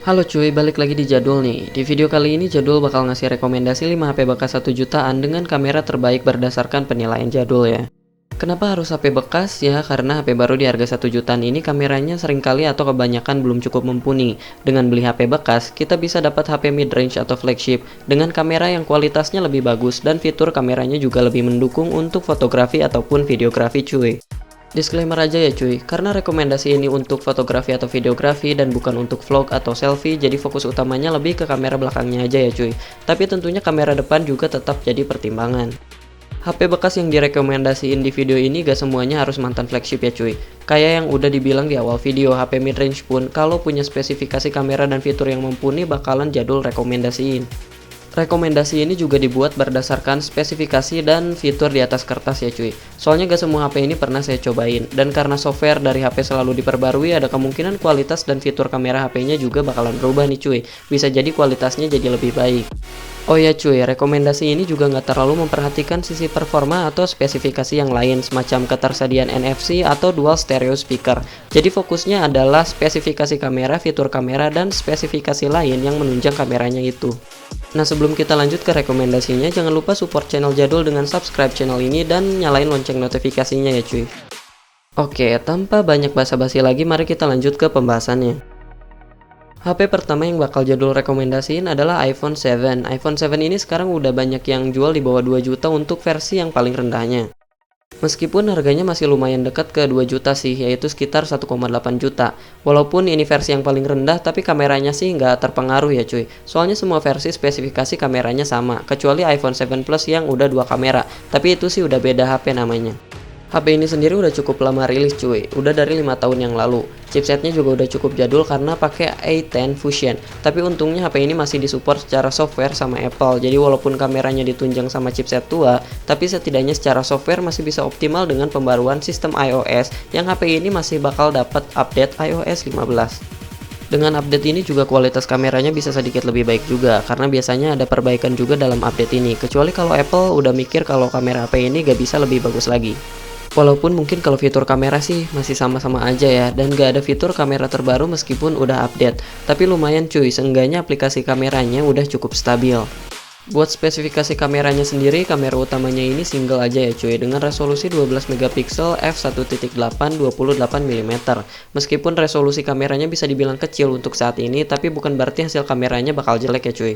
Halo cuy, balik lagi di Jadul nih. Di video kali ini Jadul bakal ngasih rekomendasi 5 HP bekas 1 jutaan dengan kamera terbaik berdasarkan penilaian Jadul ya. Kenapa harus HP bekas? Ya karena HP baru di harga 1 jutaan ini kameranya seringkali atau kebanyakan belum cukup mumpuni. Dengan beli HP bekas, kita bisa dapat HP mid-range atau flagship dengan kamera yang kualitasnya lebih bagus dan fitur kameranya juga lebih mendukung untuk fotografi ataupun videografi cuy. Disclaimer aja ya cuy, karena rekomendasi ini untuk fotografi atau videografi dan bukan untuk vlog atau selfie, jadi fokus utamanya lebih ke kamera belakangnya aja ya cuy. Tapi tentunya kamera depan juga tetap jadi pertimbangan. HP bekas yang direkomendasiin di video ini gak semuanya harus mantan flagship ya cuy. Kayak yang udah dibilang di awal video, HP mid-range pun kalau punya spesifikasi kamera dan fitur yang mumpuni bakalan Jadul rekomendasiin. Rekomendasi ini juga dibuat berdasarkan spesifikasi dan fitur di atas kertas ya cuy. Soalnya gak semua HP ini pernah saya cobain, dan karena software dari HP selalu diperbarui, ada kemungkinan kualitas dan fitur kamera HP-nya juga bakalan berubah nih cuy. Bisa jadi kualitasnya jadi lebih baik. Oh ya cuy, rekomendasi ini juga nggak terlalu memperhatikan sisi performa atau spesifikasi yang lain semacam ketersediaan NFC atau dual stereo speaker. Jadi fokusnya adalah spesifikasi kamera, fitur kamera, dan spesifikasi lain yang menunjang kameranya itu. Nah sebelum kita lanjut ke rekomendasinya, jangan lupa support channel Jadul dengan subscribe channel ini dan nyalain lonceng notifikasinya ya cuy. Oke, tanpa banyak basa-basi lagi, mari kita lanjut ke pembahasannya. HP pertama yang bakal Jadul rekomendasiin adalah iPhone 7. iPhone 7 ini sekarang udah banyak yang jual di bawah 2 juta untuk versi yang paling rendahnya. Meskipun harganya masih lumayan dekat ke 2 juta sih, yaitu sekitar 1,8 juta. Walaupun ini versi yang paling rendah, tapi kameranya sih nggak terpengaruh ya cuy. Soalnya semua versi spesifikasi kameranya sama, kecuali iPhone 7 Plus yang udah 2 kamera. Tapi itu sih udah beda HP namanya. HP ini sendiri udah cukup lama rilis cuy, udah dari 5 tahun yang lalu. Chipsetnya juga udah cukup jadul karena pakai A10 Fusion. Tapi untungnya HP ini masih disupport secara software sama Apple. Jadi walaupun kameranya ditunjang sama chipset tua, tapi setidaknya secara software masih bisa optimal dengan pembaruan sistem iOS yang HP ini masih bakal dapat update iOS 15. Dengan update ini juga kualitas kameranya bisa sedikit lebih baik juga, karena biasanya ada perbaikan juga dalam update ini. Kecuali kalau Apple udah mikir kalau kamera HP ini gak bisa lebih bagus lagi. Walaupun mungkin kalau fitur kamera sih masih sama-sama aja ya, dan gak ada fitur kamera terbaru meskipun udah update. Tapi lumayan cuy, seenggaknya aplikasi kameranya udah cukup stabil. Buat spesifikasi kameranya sendiri, kamera utamanya ini single aja ya cuy, dengan resolusi 12 megapiksel f1.8 28mm. Meskipun resolusi kameranya bisa dibilang kecil untuk saat ini, tapi bukan berarti hasil kameranya bakal jelek ya cuy.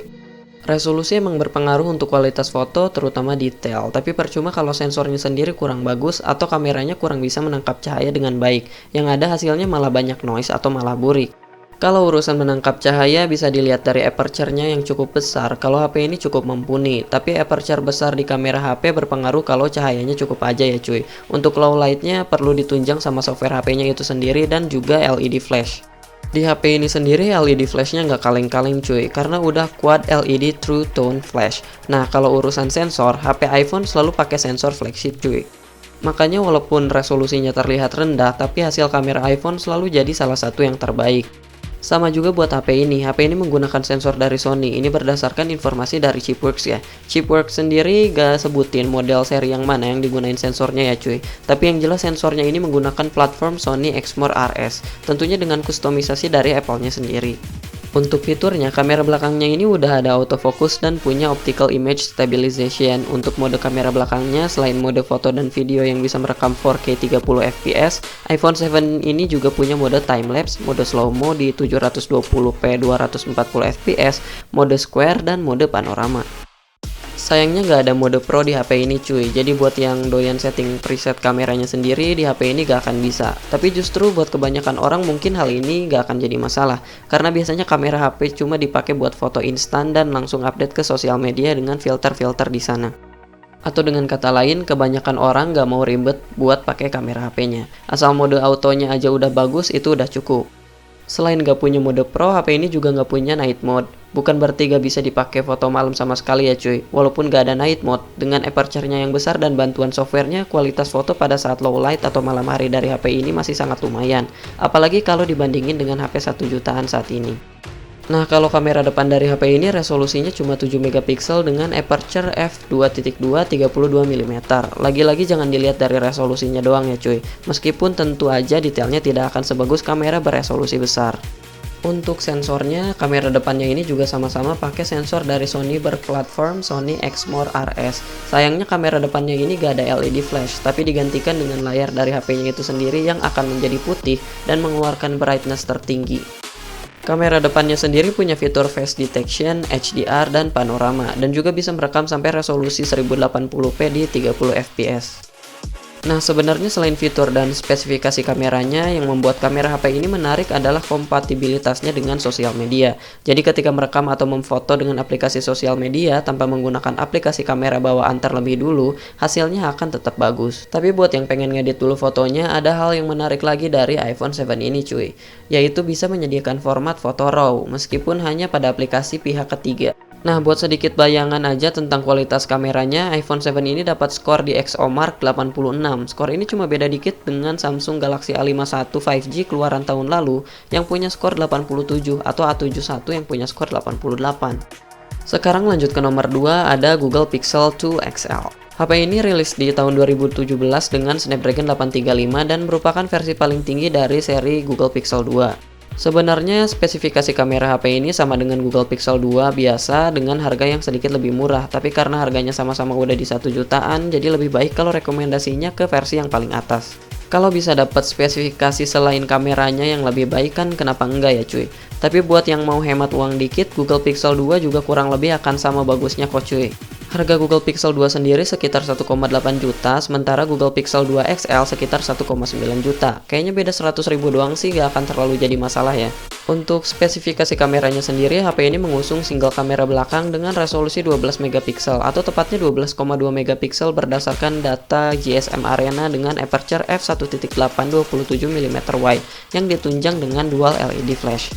Resolusi emang berpengaruh untuk kualitas foto, terutama detail, tapi percuma kalau sensornya sendiri kurang bagus atau kameranya kurang bisa menangkap cahaya dengan baik, yang ada hasilnya malah banyak noise atau malah burik. Kalau urusan menangkap cahaya bisa dilihat dari aperture-nya yang cukup besar kalau HP ini cukup mumpuni, tapi aperture besar di kamera HP berpengaruh kalau cahayanya cukup aja ya cuy. Untuk low light-nya perlu ditunjang sama software HP-nya itu sendiri dan juga LED flash. Di HP ini sendiri LED flashnya nggak kaleng-kaleng cuy, karena udah quad LED True Tone Flash. Nah kalau urusan sensor, HP iPhone selalu pakai sensor flagship cuy. Makanya walaupun resolusinya terlihat rendah, tapi hasil kamera iPhone selalu jadi salah satu yang terbaik. Sama juga buat HP ini menggunakan sensor dari Sony, ini berdasarkan informasi dari Chipworks ya. Chipworks sendiri gak sebutin model seri yang mana yang digunain sensornya ya cuy. Tapi yang jelas sensornya ini menggunakan platform Sony Exmor RS, tentunya dengan kustomisasi dari Apple-nya sendiri. Untuk fiturnya, kamera belakangnya ini udah ada autofocus dan punya optical image stabilization. Untuk mode kamera belakangnya, selain mode foto dan video yang bisa merekam 4K 30fps, iPhone 7 ini juga punya mode timelapse, mode slow-mo di 720p 240fps, mode square, dan mode panorama. Sayangnya nggak ada mode Pro di HP ini cuy, jadi buat yang doyan setting preset kameranya sendiri di HP ini gak akan bisa. Tapi justru buat kebanyakan orang mungkin hal ini gak akan jadi masalah, karena biasanya kamera HP cuma dipakai buat foto instan dan langsung update ke sosial media dengan filter-filter di sana. Atau dengan kata lain, kebanyakan orang gak mau ribet buat pakai kamera HP-nya. Asal mode autonya aja udah bagus, itu udah cukup. Selain gak punya mode Pro, HP ini juga gak punya night mode. Bukan berarti gak bisa dipakai foto malam sama sekali ya cuy. Walaupun gak ada night mode, dengan aperture-nya yang besar dan bantuan softwarenya, kualitas foto pada saat low light atau malam hari dari HP ini masih sangat lumayan. Apalagi kalau dibandingin dengan HP 1 jutaan saat ini. Nah, kalau kamera depan dari HP ini resolusinya cuma 7 megapiksel dengan aperture f2.2 32mm. Lagi-lagi jangan dilihat dari resolusinya doang ya cuy. Meskipun tentu aja detailnya tidak akan sebagus kamera beresolusi besar. Untuk sensornya, kamera depannya ini juga sama-sama pakai sensor dari Sony berplatform Sony Exmor RS. Sayangnya kamera depannya ini gak ada LED flash, tapi digantikan dengan layar dari HP-nya itu sendiri yang akan menjadi putih dan mengeluarkan brightness tertinggi. Kamera depannya sendiri punya fitur face detection, HDR, dan panorama, dan juga bisa merekam sampai resolusi 1080p di 30 fps. Nah, sebenarnya selain fitur dan spesifikasi kameranya, yang membuat kamera HP ini menarik adalah kompatibilitasnya dengan sosial media. Jadi ketika merekam atau memfoto dengan aplikasi sosial media tanpa menggunakan aplikasi kamera bawaan terlebih dulu, hasilnya akan tetap bagus. Tapi buat yang pengen ngedit dulu fotonya, ada hal yang menarik lagi dari iPhone 7 ini cuy, yaitu bisa menyediakan format foto RAW, meskipun hanya pada aplikasi pihak ketiga. Nah, buat sedikit bayangan aja tentang kualitas kameranya, iPhone 7 ini dapat skor di XOMark 86. Skor ini cuma beda dikit dengan Samsung Galaxy A51 5G keluaran tahun lalu yang punya skor 87 atau A71 yang punya skor 88. Sekarang lanjut ke nomor 2, ada Google Pixel 2 XL. HP ini rilis di tahun 2017 dengan Snapdragon 835 dan merupakan versi paling tinggi dari seri Google Pixel 2. Sebenarnya spesifikasi kamera HP ini sama dengan Google Pixel 2 biasa dengan harga yang sedikit lebih murah, tapi karena harganya sama-sama udah di 1 jutaan, jadi lebih baik kalau rekomendasinya ke versi yang paling atas. Kalau bisa dapat spesifikasi selain kameranya yang lebih baik kan kenapa enggak ya cuy. Tapi buat yang mau hemat uang dikit, Google Pixel 2 juga kurang lebih akan sama bagusnya kok cuy. Harga Google Pixel 2 sendiri sekitar 1,8 juta, sementara Google Pixel 2 XL sekitar 1,9 juta. Kayaknya beda 100 ribu doang sih, gak akan terlalu jadi masalah ya. Untuk spesifikasi kameranya sendiri, HP ini mengusung single kamera belakang dengan resolusi 12 megapiksel atau tepatnya 12,2 megapiksel berdasarkan data GSM Arena dengan aperture f1.8 27 mm wide yang ditunjang dengan dual LED flash.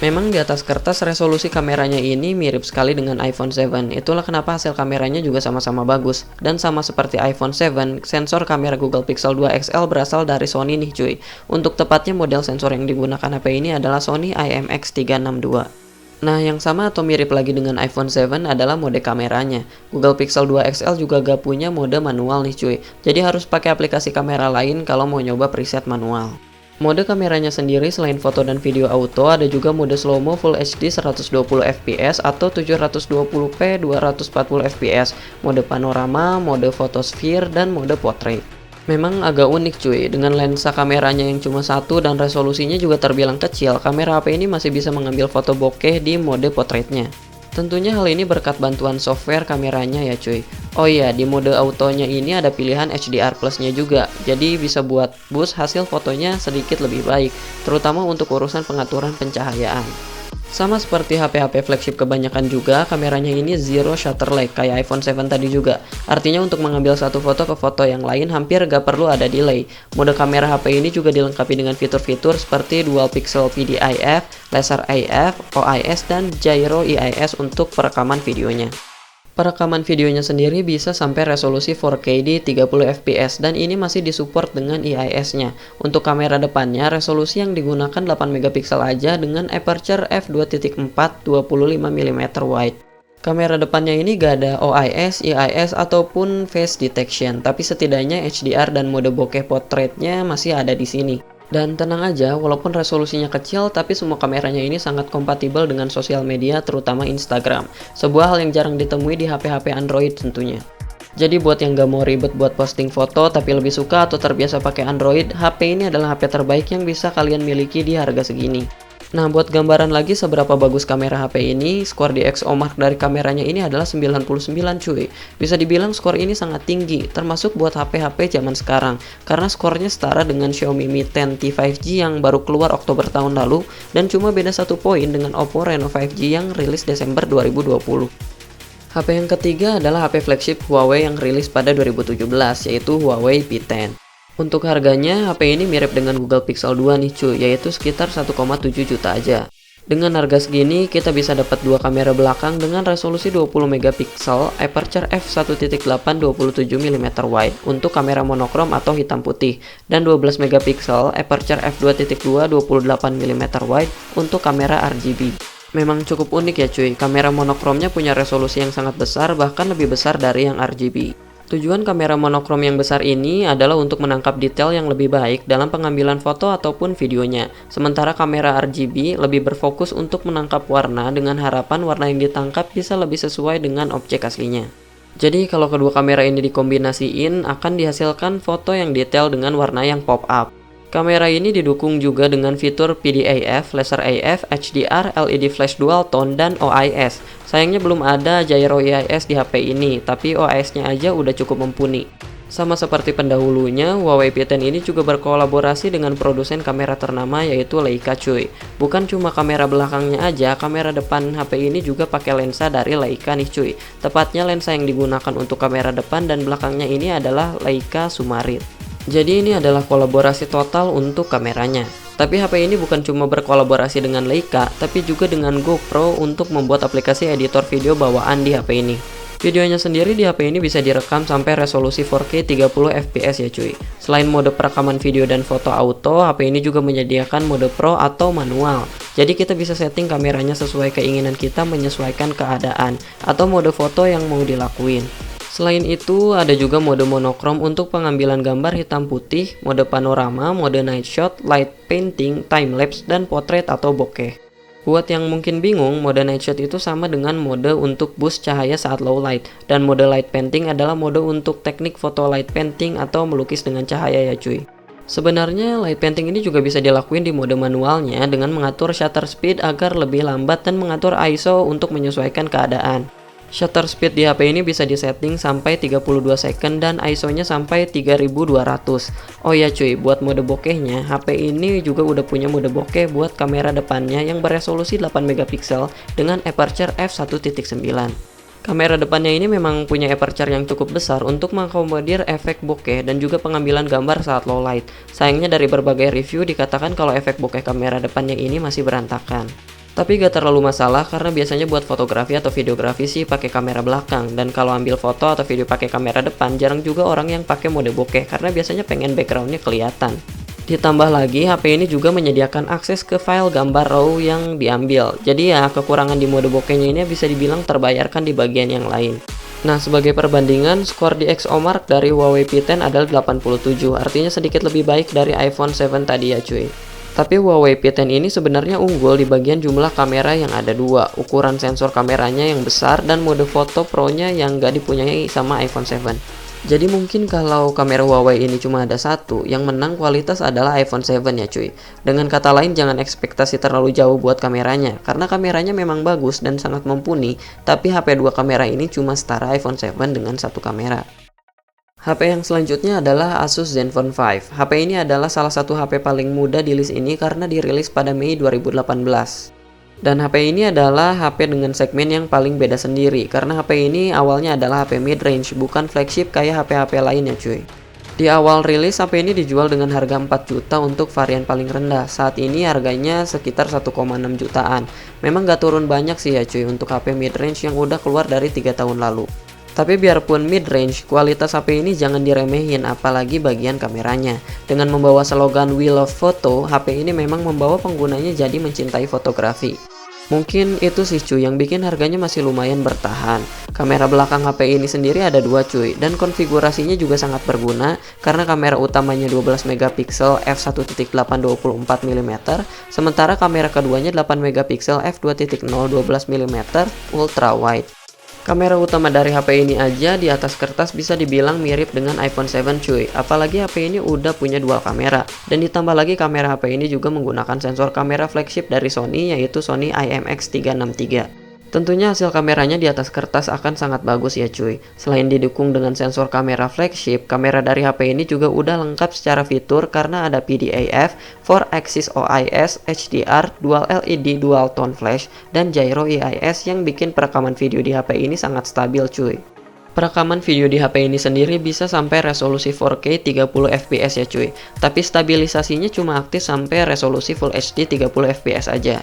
Memang di atas kertas resolusi kameranya ini mirip sekali dengan iPhone 7, itulah kenapa hasil kameranya juga sama-sama bagus. Dan sama seperti iPhone 7, sensor kamera Google Pixel 2 XL berasal dari Sony nih cuy. Untuk tepatnya model sensor yang digunakan HP ini adalah Sony IMX362. Nah, yang sama atau mirip lagi dengan iPhone 7 adalah mode kameranya. Google Pixel 2 XL juga gak punya mode manual nih cuy, jadi harus pakai aplikasi kamera lain kalau mau nyoba preset manual. Mode kameranya sendiri selain foto dan video auto, ada juga mode slow-mo Full HD 120fps atau 720p 240fps, mode panorama, mode photosfere, dan mode portrait. Memang agak unik cuy, dengan lensa kameranya yang cuma satu dan resolusinya juga terbilang kecil, kamera HP ini masih bisa mengambil foto bokeh di mode portraitnya. Tentunya hal ini berkat bantuan software kameranya ya cuy. Oh iya, di mode autonya ini ada pilihan HDR plusnya juga, jadi bisa buat boost hasil fotonya sedikit lebih baik, terutama untuk urusan pengaturan pencahayaan. Sama seperti HP-HP flagship kebanyakan juga, kameranya ini zero shutter lag kayak iPhone 7 tadi juga. Artinya untuk mengambil satu foto ke foto yang lain hampir gak perlu ada delay. Mode kamera HP ini juga dilengkapi dengan fitur-fitur seperti dual pixel PDIF, laser AF, OIS, dan gyro EIS untuk perekaman videonya. Perekaman videonya sendiri bisa sampai resolusi 4K di 30 fps dan ini masih disupport dengan EIS-nya. Untuk kamera depannya, resolusi yang digunakan 8 megapiksel aja dengan aperture f2.4 25 mm wide. Kamera depannya ini gak ada OIS, EIS, ataupun face detection, tapi setidaknya HDR dan mode bokeh portraitnya masih ada di sini. Dan tenang aja, walaupun resolusinya kecil, tapi semua kameranya ini sangat kompatibel dengan sosial media, terutama Instagram. Sebuah hal yang jarang ditemui di HP-HP Android tentunya. Jadi buat yang gak mau ribet buat posting foto, tapi lebih suka atau terbiasa pakai Android, HP ini adalah HP terbaik yang bisa kalian miliki di harga segini. Nah, buat gambaran lagi seberapa bagus kamera HP ini, skor di XOMark dari kameranya ini adalah 99 cuy. Bisa dibilang skor ini sangat tinggi, termasuk buat HP-HP zaman sekarang, karena skornya setara dengan Xiaomi Mi 10T 5G yang baru keluar Oktober tahun lalu, dan cuma beda 1 poin dengan Oppo Reno 5G yang rilis Desember 2020. HP yang ketiga adalah HP flagship Huawei yang rilis pada 2017, yaitu Huawei P10. Untuk harganya, HP ini mirip dengan Google Pixel 2 nih cuy, yaitu sekitar 1,7 juta aja. Dengan harga segini, kita bisa dapat dua kamera belakang dengan resolusi 20 megapiksel, aperture f1.8 27 mm wide untuk kamera monokrom atau hitam putih, dan 12 megapiksel, aperture f2.2 28 mm wide untuk kamera RGB. Memang cukup unik ya cuy, kamera monokromnya punya resolusi yang sangat besar, bahkan lebih besar dari yang RGB. Tujuan kamera monokrom yang besar ini adalah untuk menangkap detail yang lebih baik dalam pengambilan foto ataupun videonya. Sementara kamera RGB lebih berfokus untuk menangkap warna dengan harapan warna yang ditangkap bisa lebih sesuai dengan objek aslinya. Jadi kalau kedua kamera ini dikombinasiin akan dihasilkan foto yang detail dengan warna yang pop up. Kamera ini didukung juga dengan fitur PDAF, Laser AF, HDR, LED Flash Dual Tone, dan OIS. Sayangnya belum ada gyro EIS di HP ini, tapi OIS-nya aja udah cukup mumpuni. Sama seperti pendahulunya, Huawei P10 ini juga berkolaborasi dengan produsen kamera ternama yaitu Leica cuy. Bukan cuma kamera belakangnya aja, kamera depan HP ini juga pakai lensa dari Leica nih cuy. Tepatnya lensa yang digunakan untuk kamera depan dan belakangnya ini adalah Leica Sumarit. Jadi ini adalah kolaborasi total untuk kameranya. Tapi HP ini bukan cuma berkolaborasi dengan Leica, tapi juga dengan GoPro untuk membuat aplikasi editor video bawaan di HP ini. Videonya sendiri di HP ini bisa direkam sampai resolusi 4K 30 fps ya cuy. Selain mode perekaman video dan foto auto, HP ini juga menyediakan mode Pro atau manual. Jadi kita bisa setting kameranya sesuai keinginan kita menyesuaikan keadaan atau mode foto yang mau dilakuin. Selain itu, ada juga mode monokrom untuk pengambilan gambar hitam putih, mode panorama, mode night shot, light painting, time-lapse, dan potret atau bokeh. Buat yang mungkin bingung, mode night shot itu sama dengan mode untuk boost cahaya saat low light, dan mode light painting adalah mode untuk teknik foto light painting atau melukis dengan cahaya ya cuy. Sebenarnya light painting ini juga bisa dilakuin di mode manualnya dengan mengatur shutter speed agar lebih lambat dan mengatur ISO untuk menyesuaikan keadaan. Shutter speed di HP ini bisa disetting sampai 32 second dan ISO-nya sampai 3200. Oh ya cuy, buat mode bokehnya, HP ini juga udah punya mode bokeh buat kamera depannya yang beresolusi 8 megapiksel dengan aperture f1.9. Kamera depannya ini memang punya aperture yang cukup besar untuk mengakomodir efek bokeh dan juga pengambilan gambar saat low light. Sayangnya dari berbagai review dikatakan kalau efek bokeh kamera depannya ini masih berantakan. Tapi gak terlalu masalah karena biasanya buat fotografi atau videografi sih pakai kamera belakang, dan kalau ambil foto atau video pakai kamera depan jarang juga orang yang pakai mode bokeh karena biasanya pengen backgroundnya kelihatan. Ditambah lagi HP ini juga menyediakan akses ke file gambar RAW yang diambil, jadi ya kekurangan di mode bokehnya ini bisa dibilang terbayarkan di bagian yang lain. Nah, sebagai perbandingan, skor di XOMark dari Huawei P10 adalah 87, artinya sedikit lebih baik dari iPhone 7 tadi ya cuy. Tapi Huawei P10 ini sebenarnya unggul di bagian jumlah kamera yang ada dua, ukuran sensor kameranya yang besar, dan mode foto pro-nya yang gak dipunyai sama iPhone 7. Jadi mungkin kalau kamera Huawei ini cuma ada satu, yang menang kualitas adalah iPhone 7 ya cuy. Dengan kata lain jangan ekspektasi terlalu jauh buat kameranya, karena kameranya memang bagus dan sangat mumpuni, tapi HP 2 kamera ini cuma setara iPhone 7 dengan satu kamera. HP yang selanjutnya adalah Asus Zenfone 5. HP ini adalah salah satu HP paling muda di list ini karena dirilis pada Mei 2018. Dan HP ini adalah HP dengan segmen yang paling beda sendiri karena HP ini awalnya adalah HP mid-range, bukan flagship kayak HP-HP lainnya cuy. Di awal rilis HP ini dijual dengan harga 4 juta untuk varian paling rendah. Saat ini harganya sekitar 1,6 jutaan. Memang gak turun banyak sih ya cuy untuk HP mid-range yang udah keluar dari 3 tahun lalu. Tapi biarpun mid-range, kualitas HP ini jangan diremehin, apalagi bagian kameranya. Dengan membawa slogan We Love Photo, HP ini memang membawa penggunanya jadi mencintai fotografi. Mungkin itu sih cuy yang bikin harganya masih lumayan bertahan. Kamera belakang HP ini sendiri ada dua cuy, dan konfigurasinya juga sangat berguna karena kamera utamanya 12 megapiksel f1.8 24mm, sementara kamera keduanya 8 megapiksel f2.0 12mm ultra wide. Kamera utama dari HP ini aja di atas kertas bisa dibilang mirip dengan iPhone 7 cuy. Apalagi HP ini udah punya dual kamera. Dan ditambah lagi kamera HP ini juga menggunakan sensor kamera flagship dari Sony yaitu Sony IMX363. Tentunya hasil kameranya di atas kertas akan sangat bagus ya cuy. Selain didukung dengan sensor kamera flagship, kamera dari HP ini juga udah lengkap secara fitur karena ada PDAF, 4-axis OIS, HDR, dual LED dual tone flash, dan gyro EIS yang bikin perekaman video di HP ini sangat stabil cuy. Perekaman video di HP ini sendiri bisa sampai resolusi 4K 30 fps ya cuy. Tapi stabilisasinya cuma aktif sampai resolusi Full HD 30 fps aja.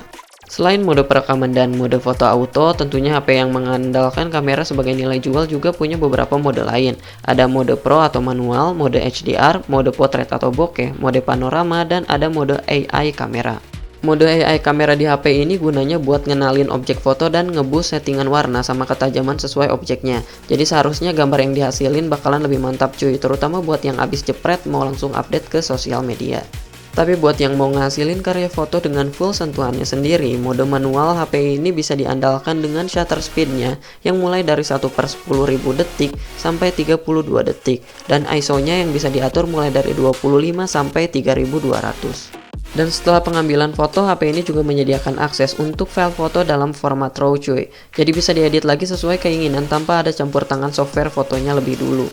Selain mode perekaman dan mode foto auto, tentunya HP yang mengandalkan kamera sebagai nilai jual juga punya beberapa mode lain. Ada mode Pro atau manual, mode HDR, mode potret atau bokeh, mode panorama, dan ada mode AI kamera. Mode AI kamera di HP ini gunanya buat ngenalin objek foto dan ngeboost settingan warna sama ketajaman sesuai objeknya. Jadi seharusnya gambar yang dihasilin bakalan lebih mantap cuy, terutama buat yang abis jepret mau langsung update ke sosial media. Tapi buat yang mau ngasilin karya foto dengan full sentuhannya sendiri, mode manual HP ini bisa diandalkan dengan shutter speednya yang mulai dari 1/10.000 detik sampai 32 detik, dan ISO-nya yang bisa diatur mulai dari 25 sampai 3200. Dan setelah pengambilan foto, HP ini juga menyediakan akses untuk file foto dalam format RAW cuy. Jadi bisa diedit lagi sesuai keinginan tanpa ada campur tangan software fotonya lebih dulu.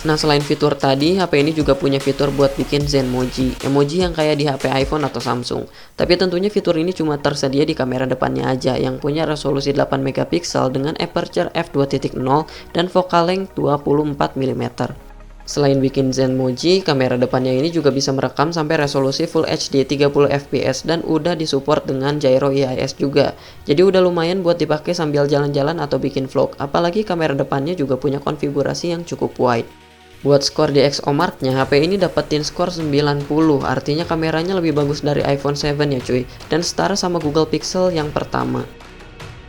Nah, selain fitur tadi, HP ini juga punya fitur buat bikin Zenmoji, emoji yang kayak di HP iPhone atau Samsung. Tapi tentunya fitur ini cuma tersedia di kamera depannya aja yang punya resolusi 8 megapiksel dengan aperture f2.0 dan focal length 24 mm. Selain bikin Zenmoji, kamera depannya ini juga bisa merekam sampai resolusi Full HD 30 fps dan udah disupport dengan gyro EIS juga. Jadi udah lumayan buat dipakai sambil jalan-jalan atau bikin vlog, apalagi kamera depannya juga punya konfigurasi yang cukup wide. Buat skor di XOMark-nya, HP ini dapetin skor 90, artinya kameranya lebih bagus dari iPhone 7 ya cuy, dan setara sama Google Pixel yang pertama.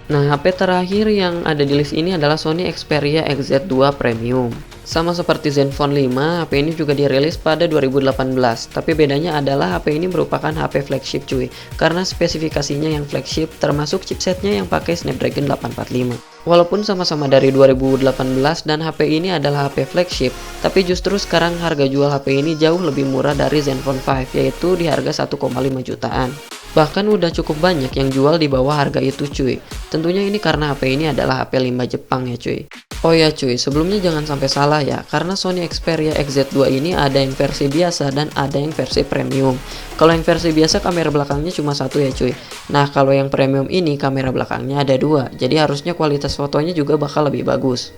Nah, HP terakhir yang ada di list ini adalah Sony Xperia XZ2 Premium. Sama seperti Zenfone 5, HP ini juga dirilis pada 2018, tapi bedanya adalah HP ini merupakan HP flagship cuy, karena spesifikasinya yang flagship termasuk chipsetnya yang pakai Snapdragon 845. Walaupun sama-sama dari 2018 dan HP ini adalah HP flagship, tapi justru sekarang harga jual HP ini jauh lebih murah dari Zenfone 5, yaitu di harga 1,5 jutaan. Bahkan udah cukup banyak yang jual di bawah harga itu cuy. Tentunya ini karena HP ini adalah HP limbah Jepang ya cuy. Oh ya cuy, sebelumnya jangan sampai salah ya, karena Sony Xperia XZ2 ini ada yang versi biasa dan ada yang versi premium. Kalau yang versi biasa kamera belakangnya cuma satu ya cuy. Nah kalau yang premium ini kamera belakangnya ada dua, jadi harusnya kualitas fotonya juga bakal lebih bagus.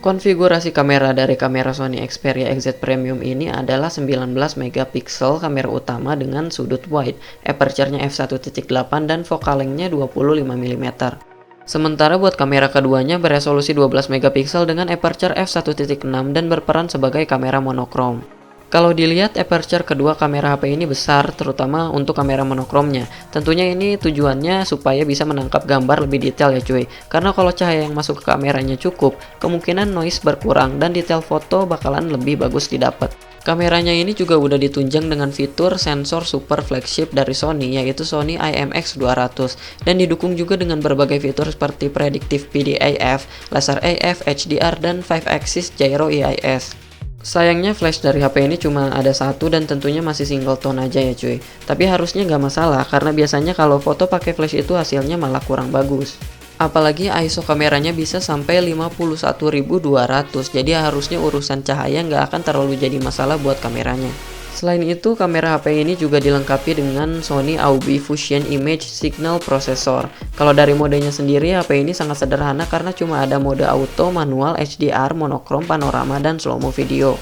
Konfigurasi kamera dari kamera Sony Xperia XZ Premium ini adalah 19 megapiksel kamera utama dengan sudut wide, aperture-nya f1.8 dan focal length-nya 25 mm. Sementara buat kamera keduanya beresolusi 12 megapiksel dengan aperture f1.6 dan berperan sebagai kamera monokrom. Kalau dilihat aperture kedua kamera HP ini besar, terutama untuk kamera monokromnya. Tentunya ini tujuannya supaya bisa menangkap gambar lebih detail ya cuy. Karena kalau cahaya yang masuk ke kameranya cukup, kemungkinan noise berkurang dan detail foto bakalan lebih bagus didapat. Kameranya ini juga udah ditunjang dengan fitur sensor super flagship dari Sony, yaitu Sony IMX200, dan didukung juga dengan berbagai fitur seperti predictive PDAF, laser AF, HDR, dan 5-axis gyro EIS. Sayangnya flash dari HP ini cuma ada satu dan tentunya masih single tone aja ya cuy. Tapi harusnya nggak masalah karena biasanya kalau foto pakai flash itu hasilnya malah kurang bagus. Apalagi ISO kameranya bisa sampai 51.200, jadi harusnya urusan cahaya nggak akan terlalu jadi masalah buat kameranya. Selain itu, kamera HP ini juga dilengkapi dengan Sony Aube Fusion Image Signal Processor. Kalau dari modenya sendiri, HP ini sangat sederhana karena cuma ada mode auto, manual, HDR, monokrom, panorama, dan slow-mo video.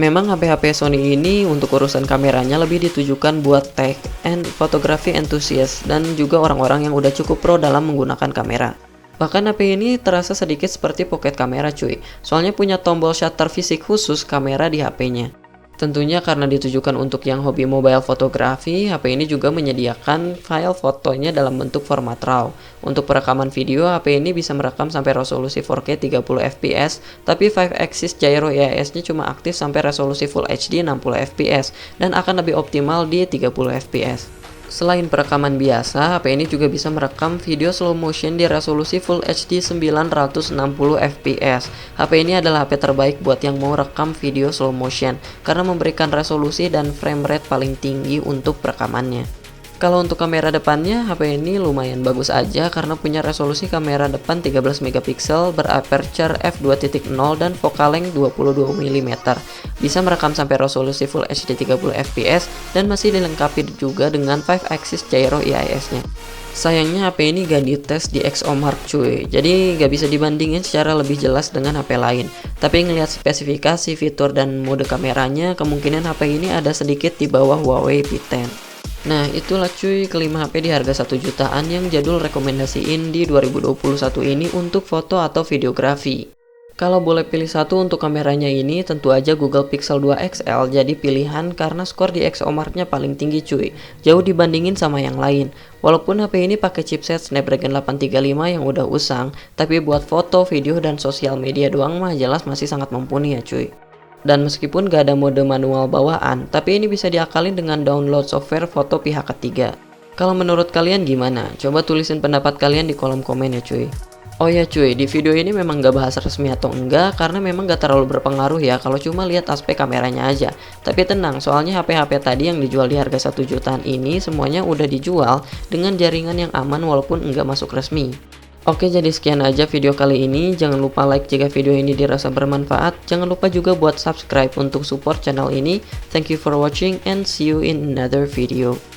Memang HP-HP Sony ini untuk urusan kameranya lebih ditujukan buat tech and photography enthusiast dan juga orang-orang yang udah cukup pro dalam menggunakan kamera. Bahkan HP ini terasa sedikit seperti pocket kamera cuy, soalnya punya tombol shutter fisik khusus kamera di HP-nya. Tentunya karena ditujukan untuk yang hobi mobile fotografi, HP ini juga menyediakan file fotonya dalam bentuk format RAW. Untuk perekaman video, HP ini bisa merekam sampai resolusi 4K 30 fps, tapi 5-axis gyro EIS-nya cuma aktif sampai resolusi Full HD 60 fps dan akan lebih optimal di 30 fps. Selain perekaman biasa, HP ini juga bisa merekam video slow motion di resolusi Full HD 960 fps. HP ini adalah HP terbaik buat yang mau rekam video slow motion karena memberikan resolusi dan frame rate paling tinggi untuk perekamannya. Kalau untuk kamera depannya, HP ini lumayan bagus aja karena punya resolusi kamera depan 13 megapiksel beraperture f2.0 dan focal length 22 mm. Bisa merekam sampai resolusi Full HD 30 fps dan masih dilengkapi juga dengan 5-axis gyro EIS-nya. Sayangnya HP ini gak dites di XOMark cuy, jadi gak bisa dibandingin secara lebih jelas dengan HP lain. Tapi ngelihat spesifikasi, fitur, dan mode kameranya, kemungkinan HP ini ada sedikit di bawah Huawei P10. Nah itulah cuy kelima HP di harga 1 jutaan yang Jadul rekomendasiin di 2021 ini untuk foto atau videografi. Kalau boleh pilih satu untuk kameranya ini, tentu aja Google Pixel 2 XL jadi pilihan karena skor di XOMark-nya paling tinggi cuy, jauh dibandingin sama yang lain. Walaupun HP ini pakai chipset Snapdragon 835 yang udah usang, tapi buat foto, video, dan sosial media doang mah jelas masih sangat mumpuni ya cuy. Dan meskipun gak ada mode manual bawaan, tapi ini bisa diakalin dengan download software foto pihak ketiga. Kalau menurut kalian gimana? Coba tulisin pendapat kalian di kolom komen ya cuy. Oh ya cuy, di video ini memang gak bahas resmi atau enggak karena memang gak terlalu berpengaruh ya kalau cuma lihat aspek kameranya aja. Tapi tenang, soalnya HP-HP tadi yang dijual di harga 1 jutaan ini semuanya udah dijual dengan jaringan yang aman walaupun enggak masuk resmi. Oke, jadi sekian aja video kali ini. Jangan lupa like jika video ini dirasa bermanfaat. Jangan lupa juga buat subscribe untuk support channel ini. Thank you for watching and see you in another video.